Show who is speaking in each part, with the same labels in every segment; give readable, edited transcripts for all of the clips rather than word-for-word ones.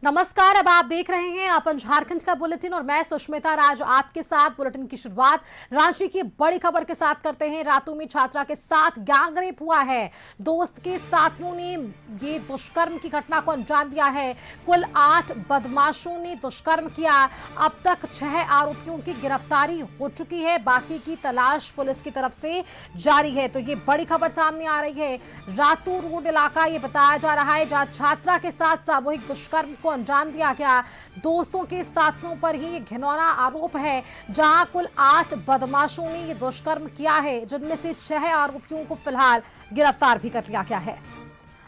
Speaker 1: नमस्कार। अब आप देख रहे हैं अपन झारखंड का बुलेटिन और मैं सुष्मिता राज आपके साथ। बुलेटिन की शुरुआत रांची की बड़ी खबर के साथ करते हैं। रातों में छात्रा के साथ गैंगरेप हुआ है। दोस्त के साथियों ने ये दुष्कर्म की घटना को अंजाम दिया है। कुल 8 बदमाशों ने दुष्कर्म किया। अब तक 6 आरोपियों की गिरफ्तारी हो चुकी है। बाकी की तलाश पुलिस की तरफ से जारी है। तो ये बड़ी खबर सामने आ रही है। रातू रोड इलाका ये बताया जा रहा है जहां छात्रा के साथ सामूहिक दुष्कर्म को अंजाम दिया गया। दोस्तों के साथियों पर ही ये घिनौना आरोप है। जहां कुल 8 बदमाशों ने ये दुष्कर्म किया है, जिनमें से 6 आरोपियों को फिलहाल गिरफ्तार भी कर लिया गया है।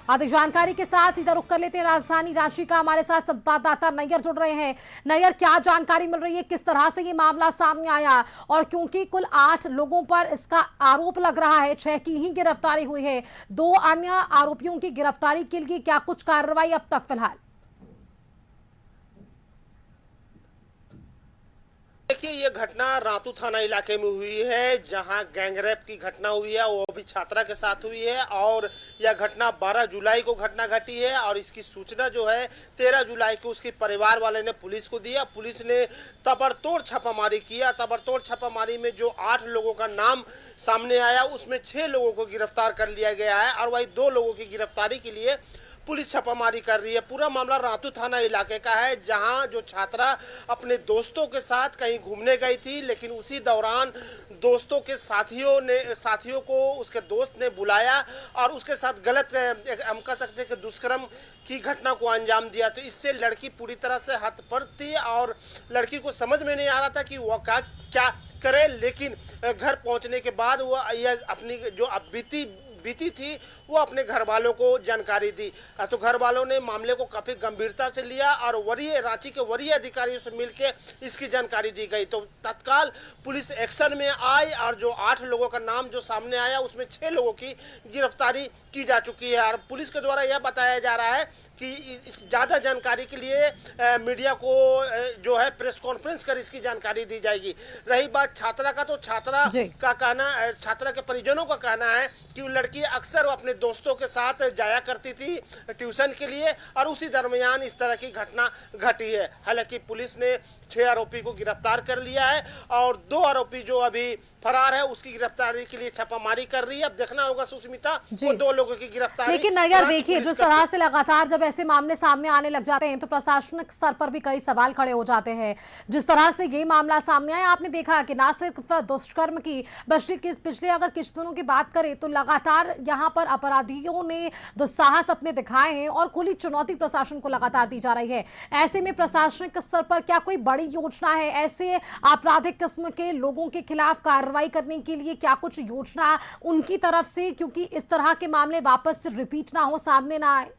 Speaker 1: अधिक जानकारी के साथ इधर रुक कर लेते हैं राजधानी रांची का। हमारे साथ संवाददाता नैयर जुड़ रहे हैं। नैयर, क्या जानकारी मिल रही है, किस तरह से ये मामला सामने आया? और क्योंकि कुल 8 लोगों पर इसका आरोप लग रहा है, 6 की ही गिरफ्तारी हुई है, 2 अन्य आरोपियों की गिरफ्तारी के लिए क्या कुछ कार्रवाई अब तक फिलहाल?
Speaker 2: देखिए, ये घटना रातू थाना इलाके में हुई है, जहां गैंगरेप की घटना हुई है, वो भी छात्रा के साथ हुई है। और यह घटना 12 जुलाई को घटना घटी है और इसकी सूचना जो है 13 जुलाई को उसके परिवार वाले ने पुलिस को दिया। पुलिस ने ताबड़तोड़ छापामारी किया। ताबड़तोड़ छापामारी में जो 8 लोगों का नाम सामने आया, उसमें 6 लोगों को गिरफ्तार कर लिया गया है और वही 2 लोगों की गिरफ्तारी के लिए पुलिस छापामारी कर रही है। पूरा मामला रातू थाना इलाके का है, जहां जो छात्रा अपने दोस्तों के साथ कहीं घूमने गई थी, लेकिन उसी दौरान दोस्तों के साथियों को उसके दोस्त ने बुलाया और उसके साथ गलत, हम कह सकते हैं कि दुष्कर्म की घटना को अंजाम दिया। तो इससे लड़की पूरी तरह से हतप्रभ थी और लड़की को समझ में नहीं आ रहा था कि वह क्या करे। लेकिन घर पहुंचने के बाद वह यह अपनी जो बीती थी वो अपने घर वालों को जानकारी दी। तो घर वालों ने मामले को काफ़ी गंभीरता से लिया और रांची के वरीय अधिकारियों से मिलकर इसकी जानकारी दी गई। तो तत्काल पुलिस एक्शन में आई और जो 8 लोगों का नाम जो सामने आया, उसमें 6 लोगों की गिरफ्तारी की जा चुकी है। और पुलिस के द्वारा यह बताया जा रहा है कि ज़्यादा जानकारी के लिए मीडिया को जो है प्रेस कॉन्फ्रेंस कर इसकी जानकारी दी जाएगी। रही बात छात्रा का, तो छात्रा का कहना, छात्रा के परिजनों का कहना है कि वो लड़की अक्सर अपने दोस्तों के साथ जाया करती थी ट्यूशन के लिए और उसी दरमियान इस तरह की घटना घटी है। हालांकि पुलिस ने 6 आरोपी को गिरफ्तार कर लिया है और 2 आरोपी जो अभी फरार है, उसकी गिरफ्तारी के लिए छापामारी कर रही है। अब देखना होगा सुष्मिता, वो 2 लोगों की गिरफ्तारी।
Speaker 1: लेकिन अगर देखिए, जिस तरह से लगातार जब ऐसे मामले सामने आने लग जाते हैं तो प्रशासनिक स्तर पर भी कई सवाल खड़े हो जाते हैं। जिस तरह से ये मामला सामने आया, आपने देखा कि ना सिर्फ दुष्कर्म की, बल्कि पिछले अगर कुछ दिनों की बात करें तो लगातार यहाँ पर अपराधियों ने दुस्साहस अपने दिखाए हैं और खुली चुनौती प्रशासन को लगातार दी जा रही है। ऐसे में प्रशासनिक स्तर पर क्या कोई बड़ी योजना है ऐसे आपराधिक किस्म के लोगों के खिलाफ कार्रवाई करने के लिए? क्या कुछ योजना उनकी तरफ से, क्योंकि इस तरह के मामले वापस से रिपीट ना हो, सामने ना आए?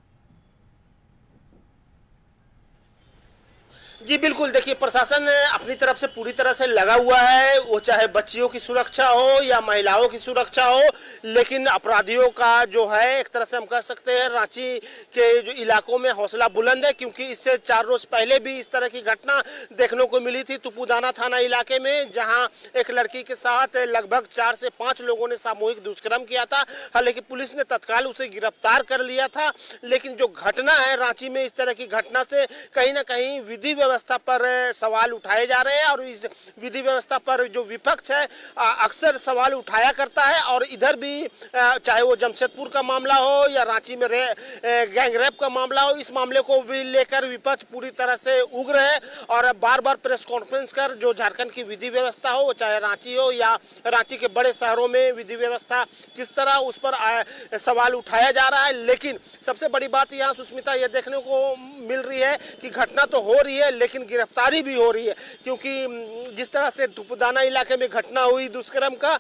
Speaker 2: जी बिल्कुल, देखिए, प्रशासन अपनी तरफ से पूरी तरह से लगा हुआ है, वो चाहे बच्चियों की सुरक्षा हो या महिलाओं की सुरक्षा हो। लेकिन अपराधियों का जो है, एक तरह से हम कह सकते हैं, रांची के जो इलाकों में हौसला बुलंद है, क्योंकि इससे 4 रोज पहले भी इस तरह की घटना देखने को मिली थी तुपुदाना थाना इलाके में, जहां एक लड़की के साथ लगभग 4 से 5 लोगों ने सामूहिक दुष्कर्म किया था। हालांकि पुलिस ने तत्काल उसे गिरफ्तार कर लिया था। लेकिन जो घटना है रांची में, इस तरह की घटना से कहीं ना कहीं विधि व्यवस्था पर सवाल उठाए जा रहे हैं और इस विधि व्यवस्था पर जो विपक्ष है अक्सर सवाल उठाया करता है। और इधर भी चाहे वो जमशेदपुर का मामला हो या रांची में गैंगरेप का मामला हो, इस मामले को भी लेकर विपक्ष पूरी तरह से उग्र है और बार बार प्रेस कॉन्फ्रेंस कर जो झारखंड की विधि व्यवस्था हो, चाहे रांची हो या रांची के बड़े शहरों में विधि व्यवस्था किस तरह, उस पर सवाल उठाया जा रहा है। लेकिन सबसे बड़ी बात यहाँ सुष्मिता ये देखने को मिल रही है कि घटना तो हो रही है लेकिन गिरफ्तारी भी हो रही है। क्योंकि जिस तरह से तुपुदाना इलाके में घटना हुई दुष्कर्म का,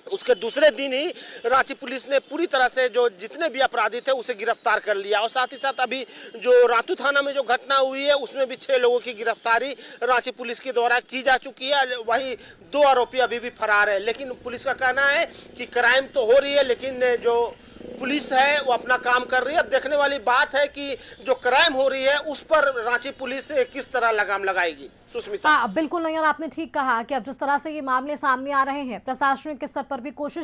Speaker 2: उसके दूसरे दिन ही रांची पुलिस ने पूरी तरह से जो जितने भी अपराधी थे उसे गिरफ्तार कर लिया। और साथ ही साथ अभी जो रातू थाना में जो घटना हुई है, उसमें भी 6 लोगों की गिरफ्तारी रांची पुलिस के द्वारा की जा चुकी है। वही 2 आरोपी अभी भी फरार है। लेकिन पुलिस का कहना है कि क्राइम तो हो रही है, लेकिन जो पुलिस है वो अपना काम कर रही है। अब देखने वाली बात है कि जो क्राइम हो रही है उस पर रांची पुलिस किस तरह लगाम लगाएगी। सुष्मिता,
Speaker 1: हाँ बिल्कुल नहीं, और आपने ठीक कहा कि अब जिस तरह से ये मामले सामने आ रहे हैं, प्रशासनिक स्तर पर भी कोशिश